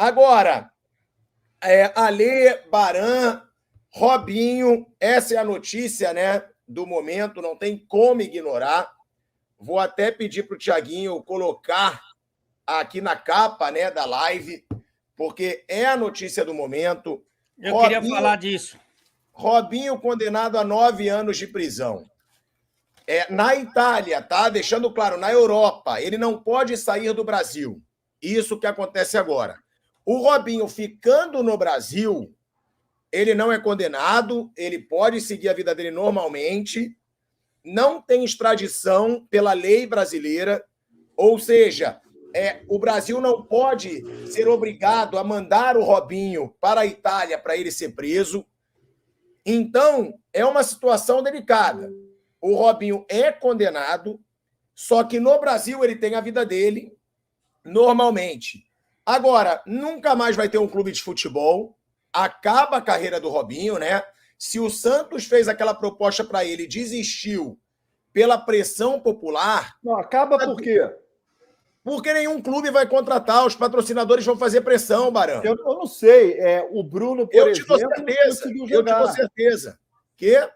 Agora, Alê, Baran, Robinho, essa é a notícia, né, do momento, não tem como ignorar. Vou até pedir para o Thiaguinho colocar aqui na capa, né, da live, porque é a notícia do momento. Eu queria falar disso. Robinho condenado a 9 anos de prisão. Na Itália, tá? Deixando claro, na Europa, ele não pode sair do Brasil. Isso que acontece agora. O Robinho ficando no Brasil, ele não é condenado, ele pode seguir a vida dele normalmente, não tem extradição pela lei brasileira, ou seja, o Brasil não pode ser obrigado a mandar o Robinho para a Itália para ele ser preso. Então, é uma situação delicada. O Robinho é condenado, só que no Brasil ele tem a vida dele normalmente. Agora, nunca mais vai ter um clube de futebol, acaba a carreira do Robinho, né? Se o Santos fez aquela proposta para ele e desistiu pela pressão popular... Não, acaba por quê? Porque nenhum clube vai contratar, os patrocinadores vão fazer pressão, Barão. Eu não sei. O Bruno, por exemplo, conseguiu jogar. Eu te dou certeza. Que?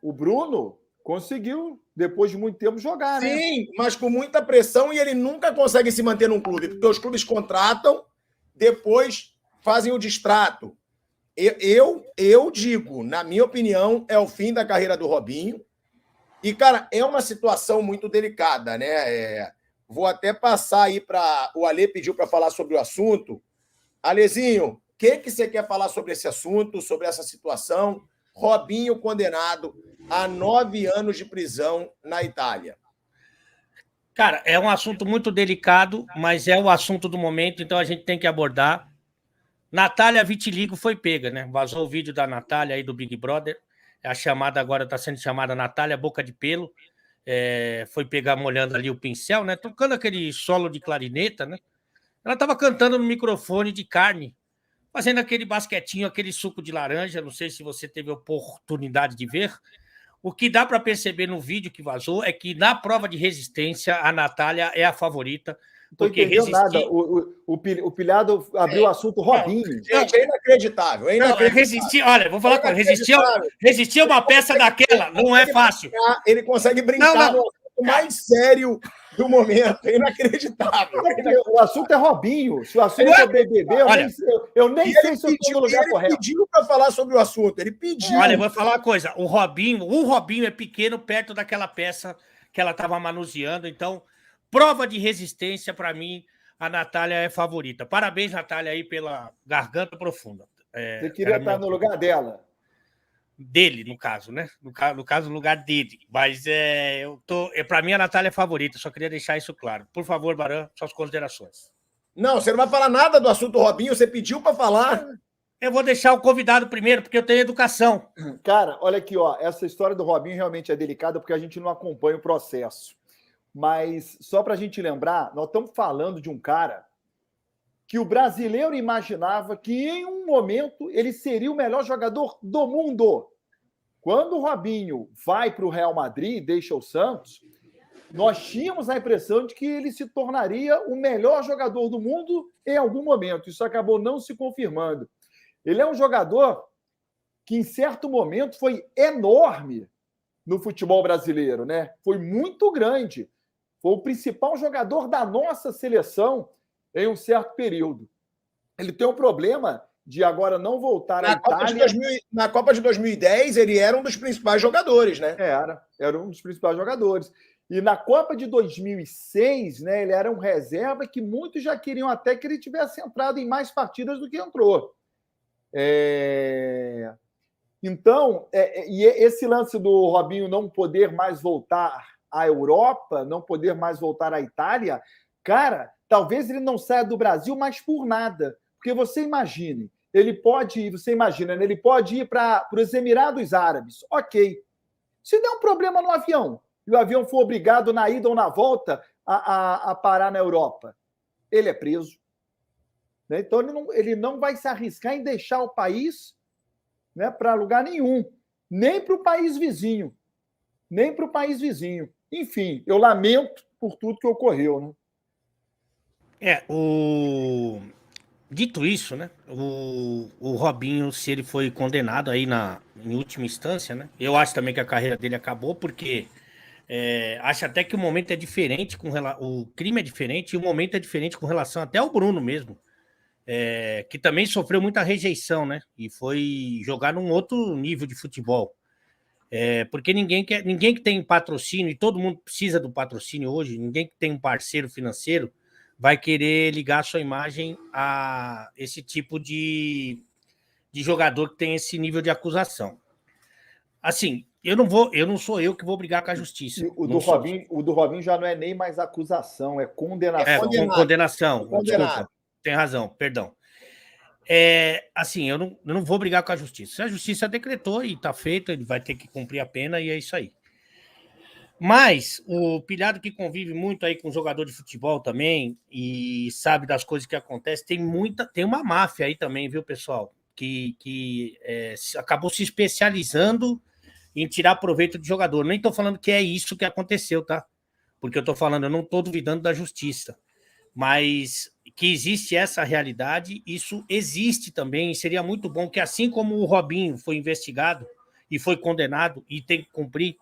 O Bruno conseguiu, depois de muito tempo, jogar, né? Sim, mas com muita pressão e ele nunca consegue se manter num clube, porque os clubes contratam, depois fazem o distrato. Eu digo, na minha opinião, é o fim da carreira do Robinho. E, cara, é uma situação muito delicada, né? Vou até passar aí para... O Alê pediu para falar sobre o assunto. Alezinho, o que você quer falar sobre esse assunto, sobre essa situação? Robinho condenado a 9 anos de prisão na Itália. Cara, é um assunto muito delicado, mas é o assunto do momento, então a gente tem que abordar. Natália Vitiligo foi pega, né? Vazou o vídeo da Natália aí do Big Brother. A chamada agora está sendo chamada Natália Boca de Pelo. Foi pegar molhando ali o pincel, né? Tocando aquele solo de clarineta, né? Ela estava cantando no microfone de carne, fazendo aquele basquetinho, aquele suco de laranja. Não sei se você teve oportunidade de ver. O que dá para perceber no vídeo que vazou é que na prova de resistência a Natália é a favorita. Porque resistir... nada. O Pilhado abriu o assunto Robinho. Gente, é inacreditável. Resistir, olha, vou falar com ele. Resistir uma peça daquela não é fácil. Ele consegue brincar no assunto mais sério do momento. É inacreditável. O assunto é Robinho. Se o assunto é BBB, eu nem sei se eu estou no lugar correto. Ele pediu para falar sobre o assunto. Ele pediu. Olha, eu vou falar uma coisa. O Robinho é pequeno perto daquela peça que ela estava manuseando. Então, prova de resistência, para mim, a Natália é favorita. Parabéns, Natália, aí pela garganta profunda. Você queria estar no lugar dela? Dele, no caso, né? No caso, no lugar dele. Mas para mim, a Natália é favorita. Só queria deixar isso claro. Por favor, Baran, suas considerações. Não, você não vai falar nada do assunto Robinho. Você pediu para falar. Eu vou deixar o convidado primeiro, porque eu tenho educação. Cara, olha aqui, ó. Essa história do Robinho realmente é delicada, porque a gente não acompanha o processo. Mas, só para a gente lembrar, nós estamos falando de um cara que o brasileiro imaginava que, em um momento, ele seria o melhor jogador do mundo. Quando o Robinho vai para o Real Madrid e deixa o Santos, nós tínhamos a impressão de que ele se tornaria o melhor jogador do mundo em algum momento. Isso acabou não se confirmando. Ele é um jogador que, em certo momento, foi enorme no futebol brasileiro, né? Foi muito grande. Foi o principal jogador da nossa seleção em um certo período. Ele tem um problema de agora não voltar à Itália. Na Copa de 2010, ele era um dos principais jogadores, né? Era um dos principais jogadores. E na Copa de 2006, né, ele era um reserva que muitos já queriam até que ele tivesse entrado em mais partidas do que entrou. Então, e esse lance do Robinho não poder mais voltar à Europa, não poder mais voltar à Itália, cara, talvez ele não saia do Brasil, mas por nada. Porque você imagine, ele pode ir para os Emirados Árabes, ok. Se der um problema no avião, e o avião for obrigado na ida ou na volta a parar na Europa, ele é preso. Né? Então, ele não vai se arriscar em deixar o país, né, para lugar nenhum, nem para o país vizinho. Enfim, eu lamento por tudo que ocorreu. Né? Dito isso, né? O Robinho, se ele foi condenado aí em última instância, né? Eu acho também que a carreira dele acabou, porque acho até que o momento é diferente, o crime é diferente e o momento é diferente com relação até ao Bruno mesmo, que também sofreu muita rejeição, né? E foi jogar num outro nível de futebol. Porque ninguém que tem patrocínio, e todo mundo precisa do patrocínio hoje, ninguém que tem um parceiro financeiro vai querer ligar a sua imagem a esse tipo de jogador que tem esse nível de acusação. Assim, eu não sou eu que vou brigar com a justiça. O do Robinho já não é nem mais acusação, é condenação. Condenação. Condenado. Desculpa, tem razão, perdão. Assim, eu não vou brigar com a justiça. Se a justiça decretou e está feito, ele vai ter que cumprir a pena e é isso aí. Mas o Pilhado, que convive muito aí com jogador de futebol também e sabe das coisas que acontecem, tem uma máfia aí também, viu, pessoal? Que acabou se especializando em tirar proveito de jogador. Nem estou falando que é isso que aconteceu, tá? Porque eu não estou duvidando da justiça. Mas que existe essa realidade, isso existe também, e seria muito bom que, assim como o Robinho foi investigado e foi condenado e tem que cumprir,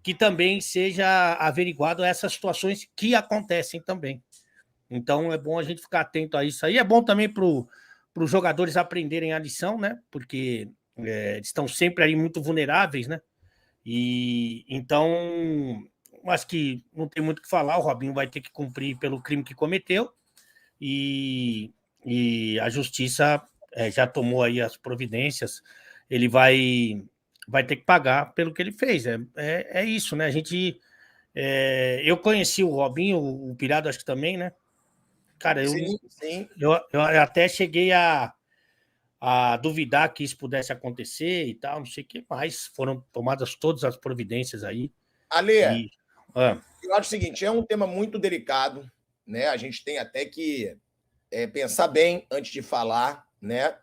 que também seja averiguado essas situações que acontecem também. Então é bom a gente ficar atento a isso aí. É bom também para os jogadores aprenderem a lição, né? Porque eles estão sempre ali muito vulneráveis, né? E então, acho que não tem muito o que falar. O Robinho vai ter que cumprir pelo crime que cometeu e a justiça já tomou aí as providências. Ele vai ter que pagar pelo que ele fez. É isso, né? Eu conheci o Robinho, o Pirado acho que também, né? Cara, Sim. Eu até cheguei a duvidar que isso pudesse acontecer e tal, não sei o que mais. Foram tomadas todas as providências aí. Ale, eu acho o seguinte, é um tema muito delicado, né? A gente tem até que pensar bem antes de falar, né?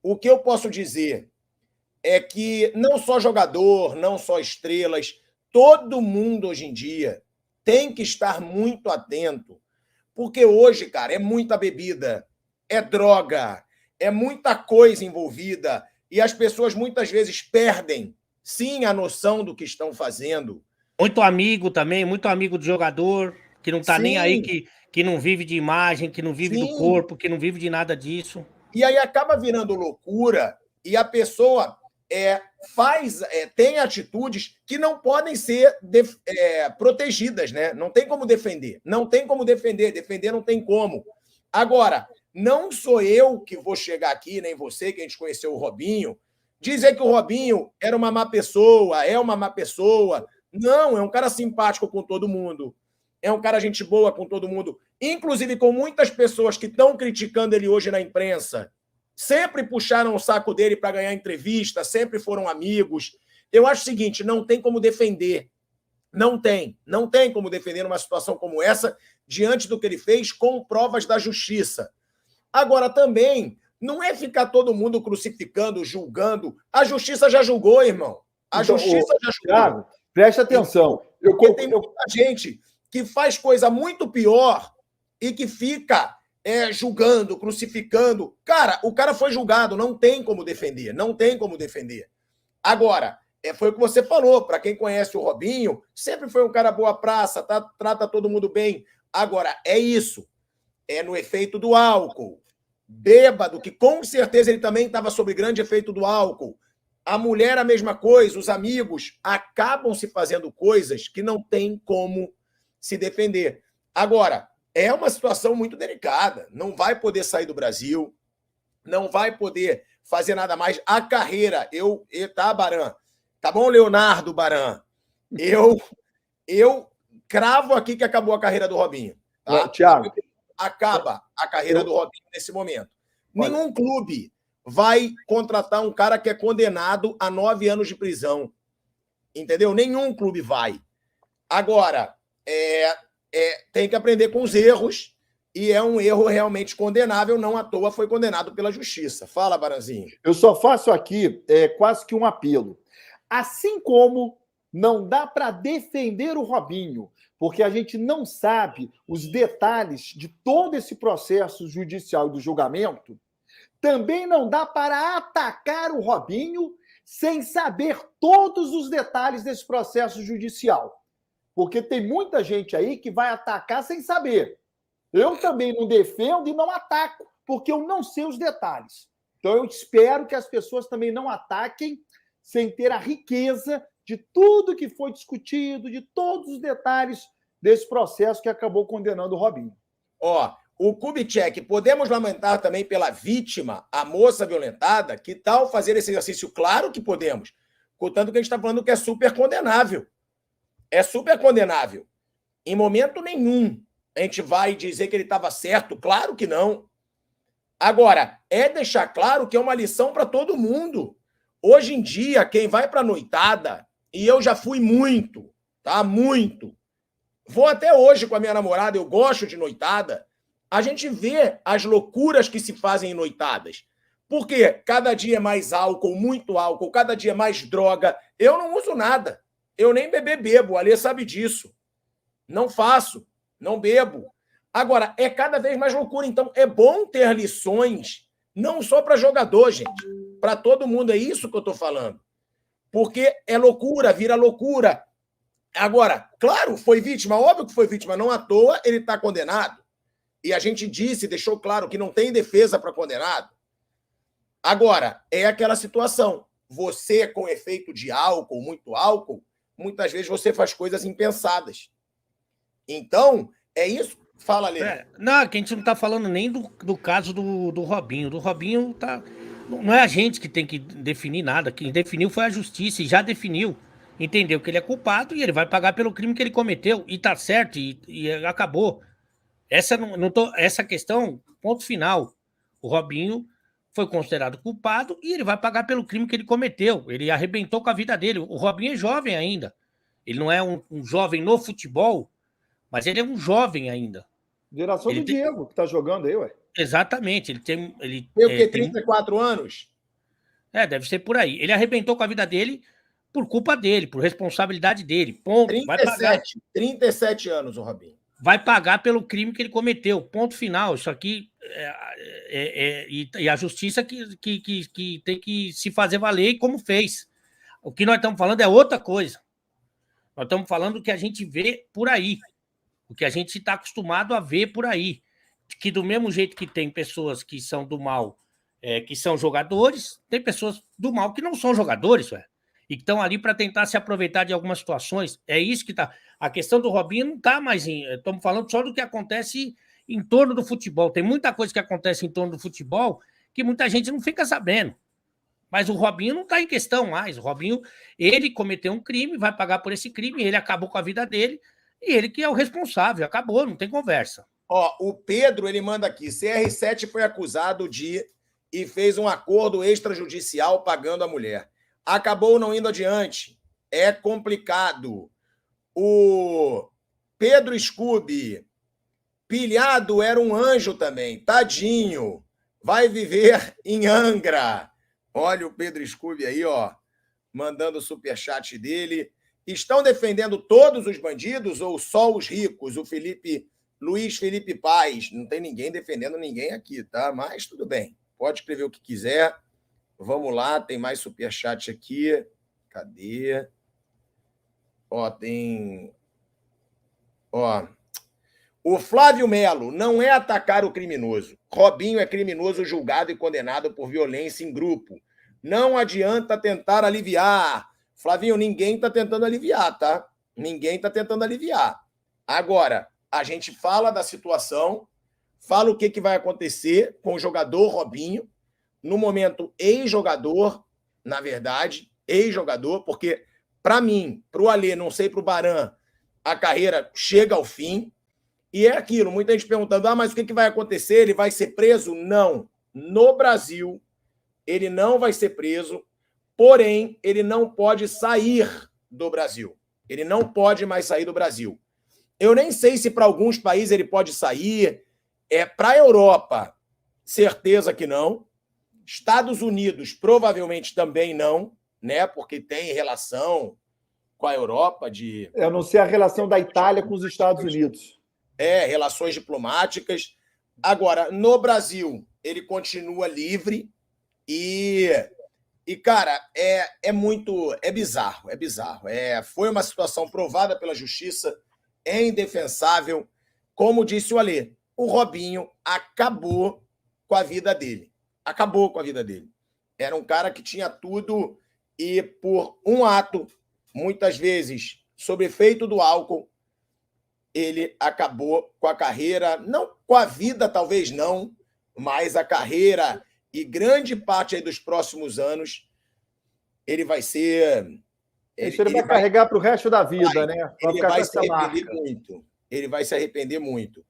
O que eu posso dizer é que não só jogador, não só estrelas, todo mundo hoje em dia tem que estar muito atento, porque hoje, cara, é muita bebida, é droga, é muita coisa envolvida e as pessoas muitas vezes perdem, sim, a noção do que estão fazendo. Muito amigo também, muito amigo de jogador, que não tá nem aí, Sim, que não vive de imagem, que não vive do sim. corpo, que não vive de nada disso. E aí acaba virando loucura e a pessoa tem atitudes que não podem ser protegidas, né? Não tem como defender. Não tem como defender. Defender não tem como. Agora, não sou eu que vou chegar aqui, nem você, que a gente conheceu o Robinho, dizer que o Robinho era uma má pessoa, é uma má pessoa. Não, é um cara simpático com todo mundo. É um cara gente boa com todo mundo. Inclusive com muitas pessoas que estão criticando ele hoje na imprensa. Sempre puxaram o saco dele para ganhar entrevista, sempre foram amigos. Eu acho o seguinte, não tem como defender. Não tem como defender numa situação como essa, diante do que ele fez, com provas da justiça. Agora, também, não é ficar todo mundo crucificando, julgando. A justiça já julgou, irmão. A justiça já julgou. Thiago, preste atenção. Porque tem muita gente que faz coisa muito pior e que fica julgando, crucificando. Cara, o cara foi julgado, não tem como defender. Não tem como defender. Agora, foi o que você falou, para quem conhece o Robinho, sempre foi um cara boa praça, trata todo mundo bem. Agora, é isso. É no efeito do álcool. Bêbado, que com certeza ele também estava sob grande efeito do álcool. A mulher, a mesma coisa, os amigos acabam se fazendo coisas que não tem como se defender. Agora, é uma situação muito delicada. Não vai poder sair do Brasil, não vai poder fazer nada mais. A carreira, tá, Baran? Tá bom, Leonardo Baran? Eu cravo aqui que acabou a carreira do Robinho. Tá? Thiago. Acaba a carreira do Robinho nesse momento. Nenhum clube vai contratar um cara que é condenado a 9 anos de prisão. Entendeu? Nenhum clube vai. Agora, tem que aprender com os erros, e é um erro realmente condenável, não à toa foi condenado pela justiça. Fala, Baranzinho. Eu só faço aqui quase que um apelo. Assim como não dá para defender o Robinho, porque a gente não sabe os detalhes de todo esse processo judicial e do julgamento, também não dá para atacar o Robinho sem saber todos os detalhes desse processo judicial. Porque tem muita gente aí que vai atacar sem saber. Eu também não defendo e não ataco, porque eu não sei os detalhes. Então eu espero que as pessoas também não ataquem sem ter a riqueza de tudo que foi discutido, de todos os detalhes desse processo que acabou condenando o Robinho. Ó, o Kubitschek, podemos lamentar também pela vítima, a moça violentada? Que tal fazer esse exercício? Claro que podemos. Contanto que a gente está falando que é super condenável. É super condenável. Em momento nenhum a gente vai dizer que ele estava certo. Claro que não. Agora, é deixar claro que é uma lição para todo mundo. Hoje em dia, quem vai para a noitada, e eu já fui muito, tá? Muito. Vou até hoje com a minha namorada, eu gosto de noitada. A gente vê as loucuras que se fazem em noitadas. Porque cada dia é mais álcool, muito álcool, cada dia é mais droga. Eu não uso nada. Eu nem bebo, a Alê sabe disso. Não faço, não bebo. Agora, é cada vez mais loucura. Então, é bom ter lições, não só para jogador, gente. Para todo mundo, é isso que eu estou falando. Porque é loucura, vira loucura. Agora, claro, foi vítima, óbvio que foi vítima, não à toa ele está condenado. E a gente disse, deixou claro que não tem defesa para condenado. Agora, é aquela situação. Você, com efeito de álcool, muito álcool, muitas vezes você faz coisas impensadas. Então, é isso. Fala, Lê. Não, que a gente não está falando nem do caso do Robinho. Do Robinho tá. Não é a gente que tem que definir nada. Quem definiu foi a justiça e já definiu. Entendeu que ele é culpado e ele vai pagar pelo crime que ele cometeu. E tá certo, e acabou. Essa questão, ponto final. O Robinho foi considerado culpado e ele vai pagar pelo crime que ele cometeu. Ele arrebentou com a vida dele. O Robinho é jovem ainda. Ele não é um jovem no futebol, mas ele é um jovem ainda. Geração do Diego, que tá jogando aí, ué. Exatamente. Ele tem. Tem o quê? 34 anos? Deve ser por aí. Ele arrebentou com a vida dele por culpa dele, por responsabilidade dele. Ponto. 37, vai pagar. 37 anos, o Robinho. Vai pagar pelo crime que ele cometeu. Ponto final. Isso aqui e a justiça que tem que se fazer valer como fez. O que nós estamos falando é outra coisa. Nós estamos falando do que a gente vê por aí. O que a gente está acostumado a ver por aí. Que do mesmo jeito que tem pessoas que são do mal, que são jogadores, tem pessoas do mal que não são jogadores, e que estão ali para tentar se aproveitar de algumas situações. É isso que está. A questão do Robinho não está mais em. Estamos falando só do que acontece em torno do futebol. Tem muita coisa que acontece em torno do futebol que muita gente não fica sabendo. Mas o Robinho não está em questão mais. O Robinho, ele cometeu um crime, vai pagar por esse crime, ele acabou com a vida dele, e ele que é o responsável. Acabou, não tem conversa. Ó, o Pedro, ele manda aqui, CR7 foi acusado de e fez um acordo extrajudicial pagando a mulher. Acabou não indo adiante. É complicado. O Pedro Scooby, pilhado era um anjo também. Tadinho. Vai viver em Angra. Olha o Pedro Scooby aí, ó, mandando o superchat dele. Estão defendendo todos os bandidos ou só os ricos? O Luiz Felipe Paz. Não tem ninguém defendendo ninguém aqui, tá? Mas tudo bem. Pode escrever o que quiser. Vamos lá, tem mais superchat aqui. Cadê? Ó, tem... Ó, o Flávio Melo, não é atacar o criminoso. Robinho é criminoso julgado e condenado por violência em grupo. Não adianta tentar aliviar. Flavinho, ninguém está tentando aliviar, tá? Ninguém está tentando aliviar. Agora, a gente fala da situação, fala o que vai acontecer com o jogador Robinho, no momento ex-jogador, na verdade, ex-jogador, porque para mim, para o Alê, não sei para o Baran, a carreira chega ao fim. E é aquilo, muita gente perguntando, mas o que vai acontecer? Ele vai ser preso? Não. No Brasil, ele não vai ser preso, porém, ele não pode sair do Brasil. Ele não pode mais sair do Brasil. Eu nem sei se para alguns países ele pode sair. Para a Europa, certeza que não. Estados Unidos, provavelmente também não, né? Porque tem relação com a Europa, Eu não sei a relação da Itália com os Estados Unidos. Relações diplomáticas. Agora, no Brasil, ele continua livre e cara, é bizarro, é bizarro. Foi uma situação provada pela justiça, é indefensável. Como disse o Alê, o Robinho acabou com a vida dele. Acabou com a vida dele. Era um cara que tinha tudo e por um ato, muitas vezes, sob efeito do álcool, ele acabou com a carreira, não com a vida, talvez não, mas a carreira e grande parte aí dos próximos anos, ele vai ser... Ele vai carregar para o resto da vida, né? Ele vai se arrepender muito. Ele vai se arrepender muito.